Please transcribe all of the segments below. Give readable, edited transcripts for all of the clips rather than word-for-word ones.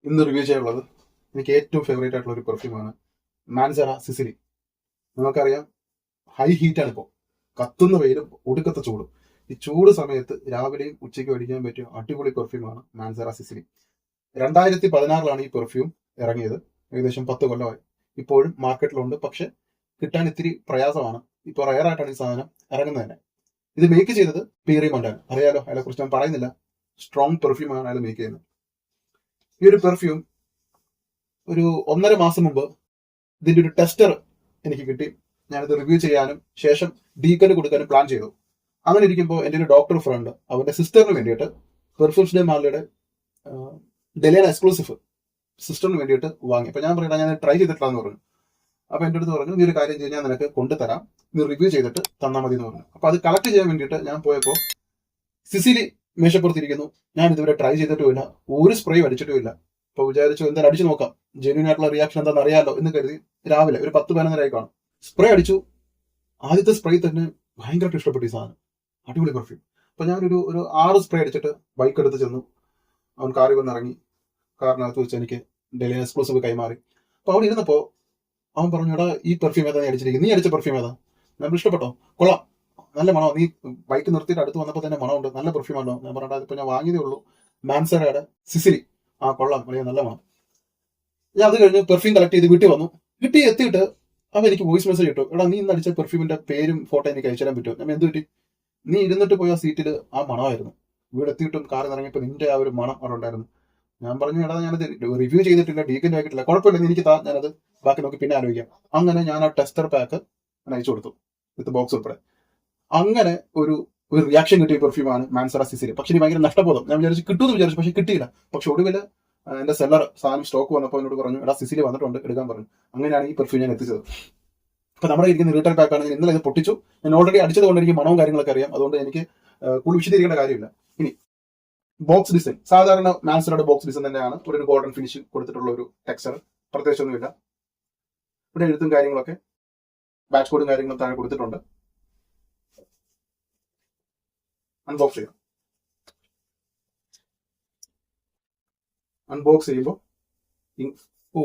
ഇന്ന് റിവ്യൂ ചെയ്യാനുള്ളത് എനിക്ക് ഏറ്റവും ഫേവറേറ്റ് ആയിട്ടുള്ള ഒരു പെർഫ്യൂമാണ് മാൻസറ സിസിലി. നമുക്കറിയാം, ഹൈ ഹീറ്റാണ് ഇപ്പോൾ, കത്തുന്ന വെയിലും ഒടുക്കത്തെ ചൂടും. ഈ ചൂട് സമയത്ത് രാവിലെയും ഉച്ചയ്ക്കും അടിക്കാൻ പറ്റിയ അടിപൊളി പെർഫ്യൂമാണ് മാൻസറ സിസിലി. 2016 ഈ പെർഫ്യൂം ഇറങ്ങിയത്. ഏകദേശം 10 കൊല്ലമായി. ഇപ്പോഴും മാർക്കറ്റിലുണ്ട്, പക്ഷെ കിട്ടാൻ ഇത്തിരി പ്രയാസമാണ്. ഇപ്പോൾ റയറായിട്ടാണ് ഈ സാധനം ഇറങ്ങുന്നത് തന്നെ. ഇത് മേക്ക് ചെയ്തത് പീറി മൊണ്ടാൻ. അറിയാലോ, അയാളെ കുറിച്ച് ഞാൻ പറയുന്നില്ല. സ്ട്രോങ് പെർഫ്യൂമാണ് അയാൾ മേക്ക് ചെയ്യുന്നത്. ഈ ഒരു പെർഫ്യൂം ഒരു 1.5 മാസം മുമ്പ് ഇതിന്റെ ഒരു ടെസ്റ്റർ എനിക്ക് കിട്ടി. ഞാനത് റിവ്യൂ ചെയ്യാനും ശേഷം ഡീക്കന് കൊടുക്കാനും പ്ലാൻ ചെയ്തു. അങ്ങനെ ഇരിക്കുമ്പോൾ എൻ്റെ ഒരു ഡോക്ടർ ഫ്രണ്ട് അവന്റെ സിസ്റ്ററിന് വേണ്ടിയിട്ട് പെർഫ്യൂംസ് ഡേ മാർലിയുടെ ഡെലിയൻ എക്സ്ക്ലൂസീവ് സിസ്റ്ററിന് വേണ്ടിയിട്ട് വാങ്ങി. അപ്പൊ ഞാൻ പറയണ, ഞാൻ ട്രൈ ചെയ്തിട്ടില്ലാന്ന് പറഞ്ഞു. അപ്പൊ എൻ്റെ അടുത്ത് പറഞ്ഞു, നീ ഒരു കാര്യം ചെയ്ത് ഞാൻ നിനക്ക് കൊണ്ടുതരാം, നീ റിവ്യൂ ചെയ്തിട്ട് തന്നാൽ മതി എന്ന് പറഞ്ഞു. അപ്പൊ അത് കളക്ട് ചെയ്യാൻ വേണ്ടിയിട്ട് ഞാൻ പോയപ്പോൾ സിസിലി മേശപ്പുറത്തിരിക്കുന്നു. ഞാൻ ഇതുവരെ ട്രൈ ചെയ്തിട്ടുമില്ല, ഒരു സ്പ്രേ അടിച്ചിട്ടുമില്ല. അപ്പൊ വിചാരിച്ചു എന്തായാലും അടിച്ചു നോക്കാം, ജെന്യൂൻ ആയിട്ടുള്ള റിയാക്ഷൻ എന്താണെന്ന് അറിയാലോ എന്ന് കരുതി രാവിലെ ഒരു 10-11 കാണും സ്പ്രേ അടിച്ചു. ആദ്യത്തെ സ്പ്രേ തന്നെ ഭയങ്കരമായിട്ട് ഇഷ്ടപ്പെട്ടു ഈ സാധനം. അടിപൊളി പെർഫ്യൂം. അപ്പൊ ഞാനൊരു 6 സ്പ്രേ അടിച്ചിട്ട് ബൈക്ക് എടുത്ത് ചെന്നു. അവൻ കാറിൽ വന്ന് ഇറങ്ങി. കാറിനകത്ത് വെച്ച് എനിക്ക് ഡെലിയൻ എക്സ്ക്ലൂസീവ് കൈമാറി. അപ്പൊ അവിടെ ഇരുന്നപ്പോ അവൻ പറഞ്ഞു, എടാ ഈ പെർഫ്യൂം ഏതാ നീ അടിച്ചിരിക്കുന്നത്, നീ അടിച്ച പെർഫ്യൂം ഏതാ, നമ്മൾ ഇഷ്ടപ്പെട്ടോ, കൊള്ളാം, നല്ല മണോ, നീ ബൈക്ക് നിർത്തിയിട്ട് അടുത്ത് വന്നപ്പോൾ തന്നെ മണമുണ്ട്, നല്ല പെർഫ്യൂം ആണോ. ഞാൻ പറഞ്ഞാൽ ഇപ്പൊ ഞാൻ വാങ്ങിയതേ ഉള്ളൂ, മാൻസറയുടെ സിസിലി. ആ കൊള്ളാം, വലിയ നല്ല മണം. ഞാൻ അത് കഴിഞ്ഞ് പെർഫ്യൂം കളക്ട് ചെയ്ത് വീട്ടിൽ വന്നു. വീട്ടിൽ എത്തിയിട്ട് അവൻ എനിക്ക് വോയിസ് മെസ്സേജ് ഇട്ടു, എടാ നീ ഇന്ന് അടിച്ച പെർഫ്യൂമിന്റെ പേരും ഫോട്ടോ എനിക്ക് അയച്ചു തരാൻ പറ്റുമോ. ഞാൻ എന്ത് പറ്റി, നീ ഇരുന്നിട്ട് പോയ സീറ്റിൽ ആ മണമായിരുന്നു, വീട് എത്തിയിട്ടും കാറിൽ ഇറങ്ങിയപ്പോൾ നിന്റെ ആ ഒരു മണം അവിടെ ഉണ്ടായിരുന്നു. ഞാൻ പറഞ്ഞു, എടാ ഞാനത് റിവ്യൂ ചെയ്തിട്ടില്ല, ഡീക്കൻ്റ് ആക്കിയിട്ടില്ല, കുഴപ്പമില്ല, എനിക്ക് താ, ഞാനത് ബാക്കി നോക്കി പിന്നെ ആലോചിക്കാം. അങ്ങനെ ഞാൻ ആ ടെസ്റ്റർ പാക്ക് അയച്ചു കൊടുത്തു, വിത്ത് ബോക്സ് ഉൾപ്പെടെ. അങ്ങനെ ഒരു റിയാക്ഷൻ കിട്ടിയ പെർഫ്യൂമാണ് മാൻസറ സിസിലി. പക്ഷെ എനിക്ക് ഭയങ്കര നഷ്ടബോധം. ഞാൻ വിചാരിച്ചു കിട്ടുമെന്ന് വിചാരിച്ചു, പക്ഷെ കിട്ടിയില്ല. പക്ഷെ ഒടുവിൽ എന്റെ സെല്ലർ സാധനം സ്റ്റോക്ക് വന്നപ്പോൾ എന്നോട് പറഞ്ഞു, എടാ സിസിലി വന്നിട്ടുണ്ട്, എടുക്കാൻ പറഞ്ഞു. അങ്ങനെയാണ് ഈ പെർഫ്യൂം ഞാൻ എത്തിച്ചത്. അപ്പൊ നമ്മുടെ ഇരിക്കുന്ന റീറ്റെയിൽ പാക്കാണ്. ഞാൻ ഇന്നലെ ഇത് പൊട്ടിച്ചു. ഞാൻ ഓൾറെഡി അടിച്ചത് കൊണ്ട് എനിക്ക് മണവും കാര്യങ്ങളൊക്കെ അറിയാം, അതുകൊണ്ട് എനിക്ക് കൂടുതൽ വിശദീകരിക്കേണ്ട കാര്യമില്ല. ഇനി ബോക്സ് ഡിസൈൻ, സാധാരണ മാൻസറയുടെ ബോക്സ് ഡിസൈൻ തന്നെയാണ്. ഒരു ഗോൾഡൻ ഫിനിഷ് കൊടുത്തിട്ടുള്ള ഒരു ടെക്സ്ചർ, പ്രത്യേകിച്ചൊന്നുമില്ല. ഇവിടെ എഴുത്തും കാര്യങ്ങളൊക്കെ ബാച്ച് കോഡും കാര്യങ്ങളും താഴെ കൊടുത്തിട്ടുണ്ട്. അൺബോക്സ് ചെയ്യാം. അൺബോക്സ് ചെയ്യുമ്പോൾ ഓ,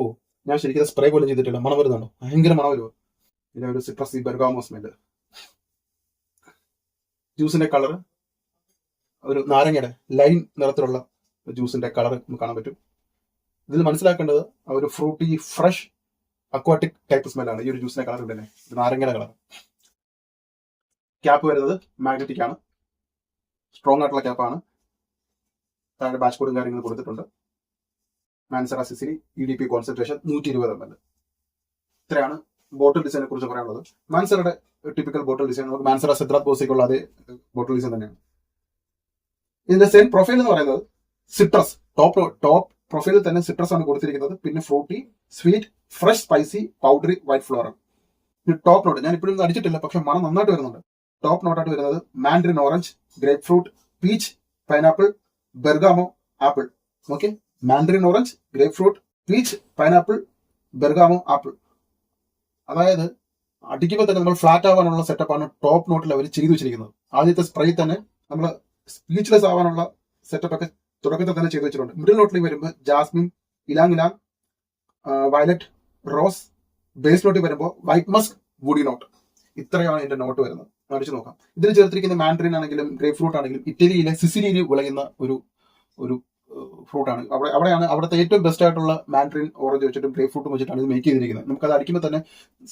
ഞാൻ ശരിക്കും സ്പ്രേ പോലും ചെയ്തിട്ടില്ല, മണം വരുന്നുണ്ടോ, ഭയങ്കര മണം വരുമോ. പിന്നെ ഒരു സിട്രസി ബെർഗാമോ സ്മെല്ല്. ജ്യൂസിന്റെ കളർ ഒരു നാരങ്ങയുടെ ലൈൻ നിറത്തിലുള്ള ജ്യൂസിന്റെ കളർ നമുക്ക് കാണാൻ പറ്റും. ഇതിൽ മനസ്സിലാക്കേണ്ടത് ഒരു ഫ്രൂട്ടി ഫ്രഷ് അക്വാട്ടിക് ടൈപ്പ് സ്മെല്ലാണ് ഈ ഒരു ജ്യൂസിന്റെ കളർ. ഇവിടെ നാരങ്ങയുടെ കളർ. ക്യാപ്പ് വരുന്നത് മാഗ്നറ്റിക് ആണ്, സ്ട്രോങ് ആയിട്ടുള്ള ക്യാപ്പാണ്. താഴെ ബാച്ച് കോഡും കാര്യങ്ങളും കൊടുത്തിട്ടുണ്ട്. മാൻസറ സിസിലി EDP കോൺസെൻട്രേഷൻ 120 ml. ഇത്രയാണ് ബോട്ടിൽ ഡിസൈനെ കുറിച്ച് പറയാനുള്ളത്. മാൻസറയുടെ ടിപ്പിക്കൽ ബോട്ടിൽ ഡിസൈൻ നമുക്ക് മാൻസറ സിദ്രാത് ബോസിക്കുള്ള അതേ ബോട്ടിൽ ഡിസൈൻ തന്നെയാണ്. ഇതിന്റെ സെയിം പ്രൊഫൈൽ എന്ന് പറയുന്നത് സിട്രസ്, ടോപ്പ് പ്രൊഫൈലിൽ തന്നെ സിട്രസ് ആണ് കൊടുത്തിരിക്കുന്നത്. പിന്നെ fruity, sweet, fresh, spicy, powdery, white floral. Top note ഞാൻ ഇപ്പോഴും അടിച്ചിട്ടില്ല, പക്ഷെ മണം നന്നായിട്ട് വരുന്നുണ്ട്. ടോപ്പ് നോട്ടായിട്ട് വരുന്നത് mandarin orange, grapefruit, peach, pineapple, bergamot, apple. Okay, mandarin orange, grapefruit, peach, pineapple, bergamot, apple. അതായത് അടിക്കുമ്പോൾ തന്നെ നമ്മൾ ഫ്ലാറ്റ് ആവാനുള്ള സെറ്റപ്പാണ് ടോപ്പ് നോട്ടിൽ അവർ ചെയ്തു വെച്ചിരിക്കുന്നത്. ആദ്യത്തെ സ്പ്രേ തന്നെ നമ്മൾ സ്പീച്ച്ലെസ് ആവാനുള്ള സെറ്റപ്പ് ഒക്കെ തുടക്കത്തിൽ തന്നെ ചെയ്തു വെച്ചിട്ടുണ്ട്. മിഡിൽ നോട്ടിൽ വരുമ്പോൾ Jasmine, ylang ylang, violet, rose. Base നോട്ടിൽ വരുമ്പോൾ വൈറ്റ് മസ്ക്, വുഡി നോട്ട്. ഇത്രയാണ് എന്റെ നോട്ട് വരുന്നത്. അടിച്ചു നോക്കാം. ഇതിൽ ചേർത്തിരിക്കുന്ന മാൻഡറിൻ ആണെങ്കിലും ഗ്രേപ്പ് ഫ്രൂട്ട് ആണെങ്കിലും ഇറ്റലിയിലെ സിസിലിയിൽ വിളയുന്ന ഒരു ഫ്രൂട്ടാണ്. അവിടെയാണ് അവിടുത്തെ ഏറ്റവും ബെസ്റ്റ് ആയിട്ടുള്ള മാൻഡറിൻ ഓറഞ്ച് വെച്ചിട്ടും ഗ്രേപ്പ് ഫ്രൂട്ടും വെച്ചിട്ടാണ് ഇത് മേക്ക് ചെയ്തിരിക്കുന്നത്. നമുക്കത് അടിക്കുമ്പോൾ തന്നെ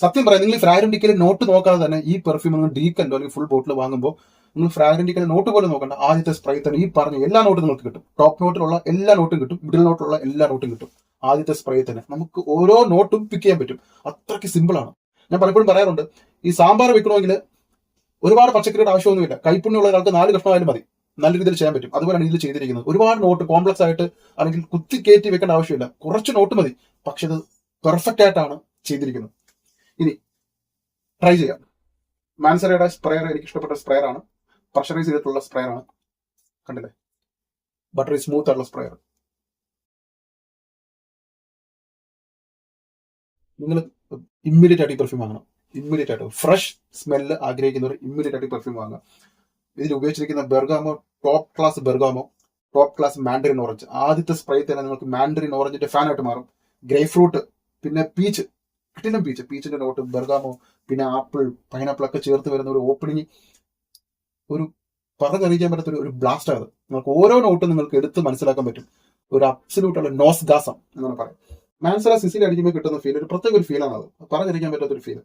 സത്യം പറയാം, നിങ്ങൾ ഫ്രാഗ്രൻറ്റിക്കൽ നോട്ട് നോക്കാതെ തന്നെ ഈ പെർഫ്യൂം നിങ്ങൾ ഡീക്കൻഡോ അല്ലെങ്കിൽ ഫുൾ ബോട്ടിൽ വാങ്ങുമ്പോൾ നിങ്ങൾ ഫ്രാഗ്രൻറ്റിക്കൽ നോട്ട് പോലും നോക്കണ്ട, ആദ്യത്തെ സ്പ്രേ തന്നെ ഈ പറഞ്ഞ എല്ലാ നോട്ടും നിങ്ങൾക്ക് കിട്ടും. ടോപ്പ് നോട്ടിലുള്ള എല്ലാ നോട്ടും കിട്ടും, മിഡിൽ നോട്ടിലുള്ള എല്ലാ നോട്ടും കിട്ടും. ആദ്യത്തെ സ്പ്രേ തന്നെ നമുക്ക് ഓരോ നോട്ടും പിക്ക് ചെയ്യാൻ പറ്റും. അത്രയ്ക്ക് സിമ്പിൾ ആണ്. ഞാൻ പലപ്പോഴും പറയാറുണ്ട്, ഈ സാമ്പാർ വെക്കണമെങ്കിൽ ഒരുപാട് പച്ചക്കറിയുടെ ആവശ്യമൊന്നുമില്ല. കൈപ്പുണ്യമുള്ള ഒരാൾക്ക് 4 കഷ്ണമായാലും മതി, നല്ല രീതിയിൽ ചെയ്യാൻ പറ്റും. അതുപോലെയാണ് ഇതിൽ ചെയ്തിരിക്കുന്നത്. ഒരുപാട് നോട്ട് കോംപ്ലക്സ് ആയിട്ട് അല്ലെങ്കിൽ കുത്തി കയറ്റി വെക്കേണ്ട ആവശ്യമില്ല, കുറച്ച് നോട്ട് മതി. പക്ഷെ ഇത് പെർഫെക്റ്റ് ആയിട്ടാണ് ചെയ്തിരിക്കുന്നത്. ഇനി ട്രൈ ചെയ്യാം. മാൻസറയുടെ സ്പ്രെയർ എനിക്ക് ഇഷ്ടപ്പെട്ട സ്പ്രെയർ ആണ്. പ്രഷറൈസ് ചെയ്തിട്ടുള്ള സ്പ്രെയർ ആണ്. കണ്ടില്ലേ, ബട്ടറി സ്മൂത്ത് ആയിട്ടുള്ള സ്പ്രെയർ. നിങ്ങൾ ഇമ്മീഡിയറ്റ് ആയിട്ട് ഈ പെർഫ്യൂം വാങ്ങണം. ഇമ്മീഡിയറ്റ് ആയിട്ട് ഫ്രഷ് സ്മെല്ല് ആഗ്രഹിക്കുന്നവർ ഇമ്മീഡിയറ്റ് ആയിട്ട് പെർഫ്യൂം വാങ്ങുക. ഇതിൽ ഉപയോഗിച്ചിരിക്കുന്ന bergamot top class bergamot, top class mandarin orange. ആദ്യത്തെ സ്പ്രേ തന്നെ നിങ്ങൾക്ക് മാൻഡറിൻ ഓറഞ്ചിന്റെ ഫാനായിട്ട് മാറും. ഗ്രേപ്പ് ഫ്രൂട്ട്, പിന്നെ പീച്ച്, കിട്ടിലും പീച്ചിന്റെ നോട്ട്, ബെർഗാമോ, പിന്നെ ആപ്പിൾ, പൈനാപ്പിൾ ഒക്കെ ചേർത്ത് വരുന്ന ഒരു ഓപ്പണിങ്, ഒരു പറഞ്ഞറിയിക്കാൻ പറ്റാത്ത ഒരു ബ്ലാസ്റ്റ് ആണ്. നിങ്ങൾക്ക് ഓരോ നോട്ടും നിങ്ങൾക്ക് എടുത്ത് മനസ്സിലാക്കാൻ പറ്റും. ഒരു അബ്സല്യൂട്ടുള്ള നോസ് ഗാസം എന്നാണ് പറയാം. മാൻസറ സിസിലി അടിക്കുമ്പോൾ കിട്ടുന്ന ഫീൽ ഒരു പ്രത്യേക ഒരു ഫീലാണ്. അത് പറഞ്ഞറിയിക്കാൻ പറ്റാത്തൊരു ഫീൽ.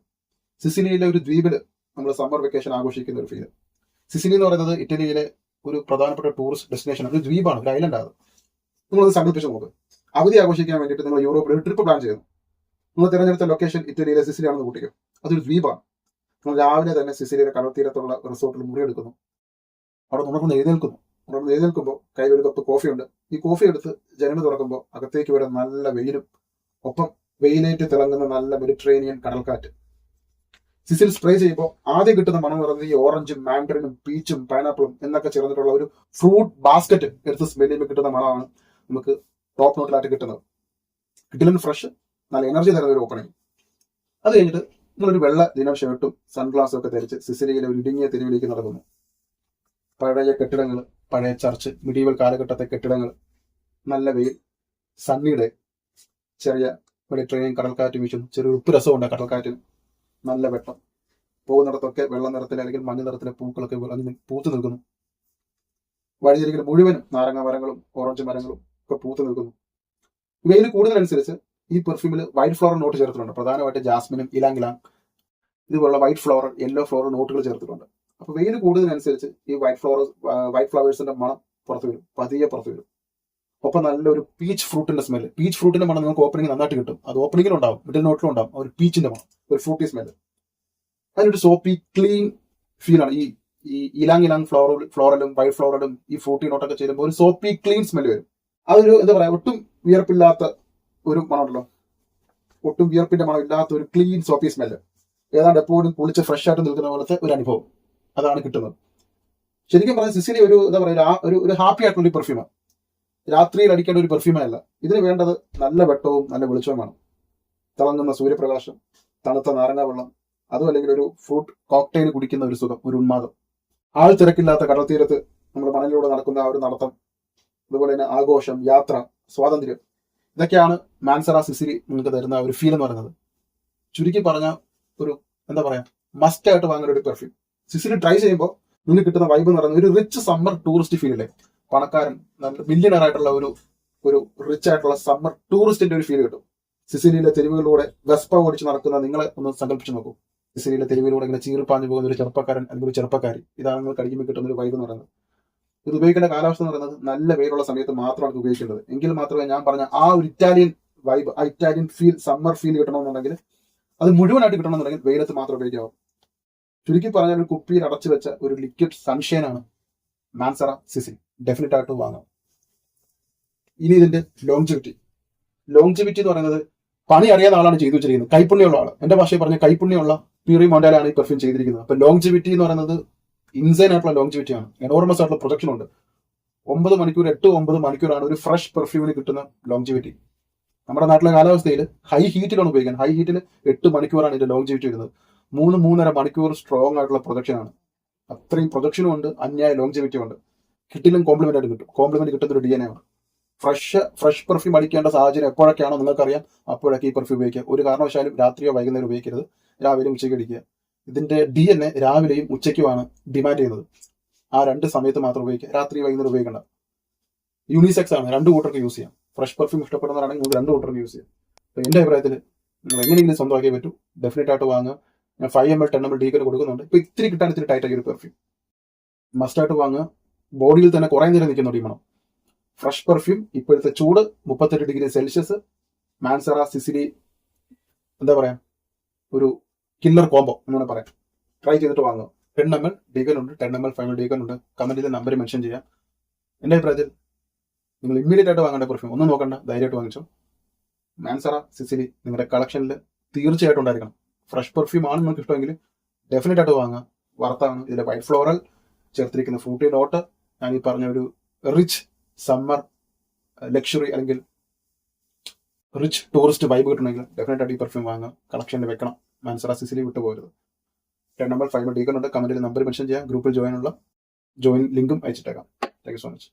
സിസിലിയിലെ ഒരു ദ്വീപില് നമ്മൾ സമ്മർ വെക്കേഷൻ ആഘോഷിക്കുന്ന ഒരു ഫീൽ. സിസിലി എന്ന് പറയുന്നത് ഇറ്റലിയിലെ ഒരു പ്രധാനപ്പെട്ട ടൂറിസ്റ്റ് ഡെസ്റ്റിനേഷൻ, ഒരു ദ്വീപാണ്, ഒരു ഐലൻഡ് ആണ്. നിങ്ങളത് സങ്കല്പിച്ച് നോക്ക്. അവധി ആഘോഷിക്കാൻ വേണ്ടിയിട്ട് നിങ്ങൾ യൂറോപ്പിൽ ഒരു ട്രിപ്പ് പ്ലാൻ ചെയ്യുന്നു. നിങ്ങൾ തിരഞ്ഞെടുത്ത ലൊക്കേഷൻ ഇറ്റലിയിലെ സിസിലി ആണെന്ന് കൂട്ടിക്കും. അതൊരു ദ്വീപാണ്. നിങ്ങൾ രാവിലെ തന്നെ സിസിലിയിലെ കടൽത്തീരത്തുള്ള റിസോർട്ടിൽ മുറിയെടുക്കുന്നു. അവിടെ ഉണർന്ന് എഴുന്നേൽക്കുമ്പോൾ കയ്യിൽ ഒരു കപ്പ് കോഫി ഉണ്ട്. ഈ കോഫി എടുത്ത് ജനൽ തുറക്കുമ്പോൾ അകത്തേക്ക് വരാൻ നല്ല വെയിലും ഒപ്പം വെയിലേറ്റ് തിളങ്ങുന്ന നല്ല മെഡിറ്ററേനിയൻ കടൽക്കാറ്റ്. സിസിൽ സ്പ്രേ ചെയ്യുമ്പോൾ ആദ്യം കിട്ടുന്ന മണം പറയുന്നത് ഈ ഓറഞ്ചും മാൻഡറിനും പീച്ചും പൈനാപ്പിളും എന്നൊക്കെ ചേർന്നിട്ടുള്ള ഒരു ഫ്രൂട്ട് ബാസ്ക്കറ്റ് എടുത്ത് സ്മെൽ ചെയ്യുമ്പോൾ കിട്ടുന്ന മണമാണ് നമുക്ക് ടോപ്പ് നോട്ടിലായിട്ട് കിട്ടുന്നത്. കിട്ടിലും ഫ്രഷ്, നല്ല എനർജി തരുന്ന ഒരു ഓപ്പണിങ്. അത് കഴിഞ്ഞിട്ട് നിങ്ങളൊരു വെള്ള ലിനൻ ഷർട്ടും സൺഗ്ലാസും ഒക്കെ ധരിച്ച് സിസിലിയിലെ ഒരു ഇടുങ്ങിയ തെരുവിലേക്ക് നടക്കുന്നു. പഴയ കെട്ടിടങ്ങൾ, പഴയ ചർച്ച്, മിഡീവൽ കാലഘട്ടത്തെ കെട്ടിടങ്ങൾ, നല്ല വെയിൽ, സണ്ണി ഡേ, ചെറിയ മെഡിറ്ററേനിയൻ കടൽക്കാറ്റ് വീശുന്നു. ചെറിയ ഉപ്പ് രസമുണ്ട് കടൽക്കാറ്റിന്. നല്ല വെട്ടം. പോകുന്നിടത്തൊക്കെ വെള്ള നിറത്തിലെ അല്ലെങ്കിൽ മഞ്ഞ നിറത്തിലെ പൂക്കളൊക്കെ പൂത്തു നിൽക്കുന്നു. വഴിയരികിൽ മുഴുവനും നാരങ്ങ മരങ്ങളും ഓറഞ്ച് മരങ്ങളും ഒക്കെ പൂത്തു നിൽക്കുന്നു. വെയിൽ കൂടുതലനുസരിച്ച് ഈ പെർഫ്യൂമിൽ വൈറ്റ് ഫ്ലവർ നോട്ട് ചേർത്തിട്ടുണ്ട്. പ്രധാനമായിട്ട് ജാസ്മിനും ഇലാങ് ഇലാങ് ഇതുപോലുള്ള വൈറ്റ് ഫ്ലവർ, യെല്ലോ ഫ്ലവർ നോട്ടുകൾ ചേർത്തിട്ടുണ്ട്. അപ്പൊ വെയിൽ കൂടുതലനുസരിച്ച് ഈ വൈറ്റ് ഫ്ലവേഴ്സിന്റെ മണം പതിയെ പുറത്തു വരും. ഒപ്പം നല്ലൊരു പീച്ച് ഫ്രൂട്ടിന്റെ സ്മെല്ല്. പീച്ച് ഫ്രൂട്ടിന്റെ മണം നിങ്ങൾക്ക് ഓപ്പണിംഗ് നന്നായിട്ട് കിട്ടും. അത് ഓപ്പണിംഗിലും ഉണ്ടാവും, മിഡിൽ നോട്ടിലും ഉണ്ടാവും. ഒരു പീച്ചിന്റെ മണം, ഒരു ഫ്രൂട്ടി സ്മെല്ല്. അതിനൊരു സോപ്പി ക്ലീൻ ഫീലാണ്. ഈ ഇലാങ് ഫ്ലോറലും വൈറ്റ് ഫ്ലോറലും ഈ ഫ്രൂട്ടി നോട്ടൊക്കെ ചെയ്യുമ്പോൾ ഒരു സോപ്പി ക്ലീൻ സ്മെല്ല് വരും. അതൊരു എന്താ പറയാ, ഒട്ടും വിയർപ്പില്ലാത്ത ഒരു മണമുണ്ടല്ലോ, ഒട്ടും വിയർപ്പിന്റെ മണം ഇല്ലാത്ത ഒരു ക്ലീൻ സോപ്പി സ്മെല്ല്. ഏതാണ്ട് എപ്പോഴും കുളിച്ച് ഫ്രഷ് ആയിട്ട് നിൽക്കുന്ന പോലത്തെ ഒരു അനുഭവം അതാണ് കിട്ടുന്നത്. ശരിക്കും പറഞ്ഞാൽ സിസിലി ഒരു എന്താ പറയുക, ഒരു ഹാപ്പി ആയിട്ടുള്ള ഒരു പെർഫ്യൂമാണ്. രാത്രിയിൽ അടിക്കേണ്ട ഒരു പെർഫ്യൂമല്ല. ഇതിന് വേണ്ടത് നല്ല വെട്ടവും നല്ല വെളിച്ചവുമാണ്. തിളങ്ങുന്ന സൂര്യപ്രകാശം, തണുത്ത നാരങ്ങ വെള്ളം, അതും അല്ലെങ്കിൽ ഒരു ഫ്രൂട്ട് കോക്ടെയിൽ കുടിക്കുന്ന ഒരു സുഖം, ഒരു ഉന്മാദം. ആൾ തിരക്കില്ലാത്ത കടൽത്തീരത്ത് നമ്മൾ മണലിലൂടെ നടക്കുന്ന ആ ഒരു നടത്തം, അതുപോലെ തന്നെ ആഘോഷം, യാത്ര, സ്വാതന്ത്ര്യം, ഇതൊക്കെയാണ് മാൻസറ സിസിലി നിങ്ങൾക്ക് തരുന്ന ഒരു ഫീൽ എന്ന് പറയുന്നത്. ചുരുക്കി പറഞ്ഞ ഒരു എന്താ പറയാ, മസ്റ്റ് ആയിട്ട് വാങ്ങുന്ന ഒരു പെർഫ്യൂം. സിസിലി ട്രൈ ചെയ്യുമ്പോൾ നിങ്ങൾക്ക് കിട്ടുന്ന വൈബ് എന്ന് പറയുന്നത് ഒരു റിച്ച് സമ്മർ ടൂറിസ്റ്റ് ഫീൽ ഇല്ലേ. പണക്കാരൻ, നല്ല മില്യണർ ആയിട്ടുള്ള ഒരു റിച്ച് ആയിട്ടുള്ള സമ്മർ ടൂറിസ്റ്റിന്റെ ഒരു ഫീൽ കിട്ടും. സിസിലിയിലെ തെരുവുകളിലൂടെ വെസ്പ ഓടിച്ച് നടക്കുന്ന നിങ്ങളെ ഒന്ന് സങ്കല്പിച്ച് നോക്കൂ. സിസിലിയിലെ തെരുവിലൂടെ ഇങ്ങനെ ചീറിപ്പാഞ്ഞു പോകുന്ന ഒരു ചെറുപ്പക്കാരൻ അല്ലെങ്കിൽ ഒരു ചെറുപ്പക്കാരി, ഇതാണ് നിങ്ങൾ കഴിക്കുമ്പോൾ കിട്ടുന്ന ഒരു വൈബ് എന്ന് പറയുന്നത്. ഇത് ഉപയോഗിക്കേണ്ട കാലാവസ്ഥ എന്ന് പറയുന്നത് നല്ല വെയിലുള്ള സമയത്ത് മാത്രമാണ് ഇത് ഉപയോഗിക്കേണ്ടത്. എങ്കിൽ മാത്രമേ ഞാൻ പറഞ്ഞ ആ ഒരു ഇറ്റാലിയൻ വൈബ്, ആ ഇറ്റാലിയൻ ഫീൽ, സമ്മർ ഫീൽ കിട്ടണമെന്നുണ്ടെങ്കിൽ, അത് മുഴുവനായിട്ട് കിട്ടണമെന്നുണ്ടെങ്കിൽ വെയിലത്ത് മാത്രം ഉപയോഗിക്കാവും. ചുരുക്കി പറഞ്ഞാൽ ഒരു കുപ്പിയിൽ അടച്ചു വെച്ച ഒരു ലിക്വിഡ് സൺഷൈൻ ആണ് മാൻസറ സിസിലി. ഡെഫിനറ്റ് ആയിട്ട് വാങ്ങാം. ഇനി ഇതിന്റെ ലോങ്ജിവിറ്റി എന്ന് പറയുന്നത് പണി അറിയാത്ത ആളാണ് ചെയ്തു വെച്ചിരിക്കുന്നത്, കൈപ്പുണ്യമുള്ള ആള്. എന്റെ ഭാഷയിൽ പറഞ്ഞ കൈപ്പുണ്യമുള്ള പ്യൂറി മോണ്ടാലാണ് ഈ പെർഫ്യൂം ചെയ്തിരിക്കുന്നത്. അപ്പൊ ലോങ്ജിവിറ്റി എന്ന് പറയുന്നത് ഇൻസൈൻ ആയിട്ടുള്ള ലോങ്ജിവിറ്റി ആണ്. എനോർമസ് ആയിട്ടുള്ള പ്രൊജക്ഷൻ ഉണ്ട്. 9 മണിക്കൂർ 8-9 മണിക്കൂറാണ് ഒരു ഫ്രഷ് പെർഫ്യൂമിന് കിട്ടുന്ന ലോങ്ജിവിറ്റി. നമ്മുടെ നാട്ടിലെ കാലാവസ്ഥയിൽ ഹൈ ഹീറ്റിലാണ് ഉപയോഗിക്കുന്നത്. ഹൈ ഹീറ്റിൽ 8 മണിക്കൂറാണ് ഇതിന്റെ ലോങ്ജിവിറ്റി വരുന്നത്. 3-3.5 മണിക്കൂർ സ്ട്രോങ് ആയിട്ടുള്ള പ്രൊജക്ഷൻ ആണ്. അത്രയും പ്രൊജക്ഷനും ഉണ്ട്, അന്യായ ലോങ്ജിവിറ്റി ഉണ്ട്. കിട്ടിലും കോംപ്ലിമെന്റ് ആയിട്ട് കിട്ടും. കോംപ്ലിമെന്റ് കിട്ടുന്ന ഒരു DNA ആണ്. ഫ്രഷ് പെർഫ്യൂം അടിക്കേണ്ട സാഹചര്യം എപ്പോഴൊക്കെയാണോ നിങ്ങൾക്കറിയാം, അപ്പോഴൊക്കെ ഈ പെർഫ്യൂം ഉപയോഗിക്കുക. ഒരു കാരണവശാലും രാത്രിയോ വൈകുന്നേരം ഉപയോഗിക്കരുത്. രാവിലെയും ഉച്ചയ്ക്ക് അടിക്കുക. ഇതിന്റെ DNA രാവിലെയും ഉച്ചയ്ക്കുമാണ് ഡിമാൻഡ് ചെയ്യുന്നത്. ആ 2 സമയത്ത് മാത്രം ഉപയോഗിക്കുക. രാത്രി വൈകുന്നേരം ഉപയോഗിക്കേണ്ട. യൂണിസെക്സ് ആണ്, 2 കൂട്ടർക്ക് യൂസ് ചെയ്യാം. ഫ്രഷ് പെർഫ്യൂം ഇഷ്ടപ്പെടുന്നവരാണെങ്കിൽ നിങ്ങൾക്ക് 2 കൂട്ടർക്ക് യൂസ് ചെയ്യാം. അപ്പൊ എന്റെ അഭിപ്രായത്തിൽ നിങ്ങൾ എങ്ങനെയെങ്കിലും സ്വന്തമാക്കിയേ പറ്റൂ. ഡെഫിനറ്റ് ആയിട്ട് വാങ്ങുക. ഞാൻ 5 ml 10 ml ഡീക്കൽ കൊടുക്കുന്നുണ്ട്. ഇപ്പൊ ഇത്തിരി കിട്ടാൻ ഇത്തിരി ടൈറ്റ് ആയി ഒരു പെർഫ്യൂം മസ്റ്റായിട്ട് വാങ്ങുക. ബോഡിയിൽ തന്നെ കുറെ നേരം നിൽക്കുന്ന ഒരു മണം. ഫ്രഷ് പെർഫ്യൂം, ഇപ്പോഴത്തെ ചൂട് 38 ഡിഗ്രി സെൽഷ്യസ്, മാൻസറ സിസിലി, എന്താ പറയാ, ഒരു കില്ലർ കോംബോ എന്നാണ് പറയാം. ട്രൈ ചെയ്തിട്ട് വാങ്ങുക. 10 ml ഡീക്കൽ ഉണ്ട്, 10 ml 5 ml ഡീക്കൽ ഉണ്ട്. കമന്റിൽ നമ്പർ മെൻഷൻ ചെയ്യാം. എന്റെ അഭിപ്രായത്തിൽ നിങ്ങൾ ഇമ്മീഡിയറ്റ് ആയിട്ട് വാങ്ങേണ്ട പെർഫ്യൂം ഒന്നും നോക്കണ്ട, ധൈര്യമായിട്ട് വാങ്ങിച്ചോ. മാൻസറ സിസിലി നിങ്ങളുടെ കളക്ഷനിൽ തീർച്ചയായിട്ടും ഉണ്ടായിരിക്കണം. ഫ്രഷ് പെർഫ്യൂം ആണ് നിങ്ങൾക്ക് ഇഷ്ടമെങ്കിൽ ഡെഫിനറ്റ് ആയിട്ട് വാങ്ങുക. വർത്താണ്. ഇതിലെ വൈറ്റ് ഫ്ലോറൽ ചേർത്തിരിക്കുന്ന ഫ്രൂട്ടി നോട്ട്, ഞാൻ ഈ പറഞ്ഞ ഒരു റിച്ച് സമ്മർ ലക്ഷറി അല്ലെങ്കിൽ റിച്ച് ടൂറിസ്റ്റ് വൈബ് കിട്ടണമെങ്കിൽ ഡെഫിനറ്റ് ആയിട്ട് ഈ പെർഫ്യൂം വാങ്ങുക. കളക്ഷനിൽ വെക്കണം. മാൻസറ സിസിലി വിട്ടു പോകരുത്. 10 ml 5 ml ഡീക്കലുണ്ട്. കമന്റിൽ നമ്പർ മെൻഷൻ ചെയ്യാം. ഗ്രൂപ്പിൽ ജോയിൻ ലിങ്കും അയച്ചിട്ടേക്കാം. Thank you so much.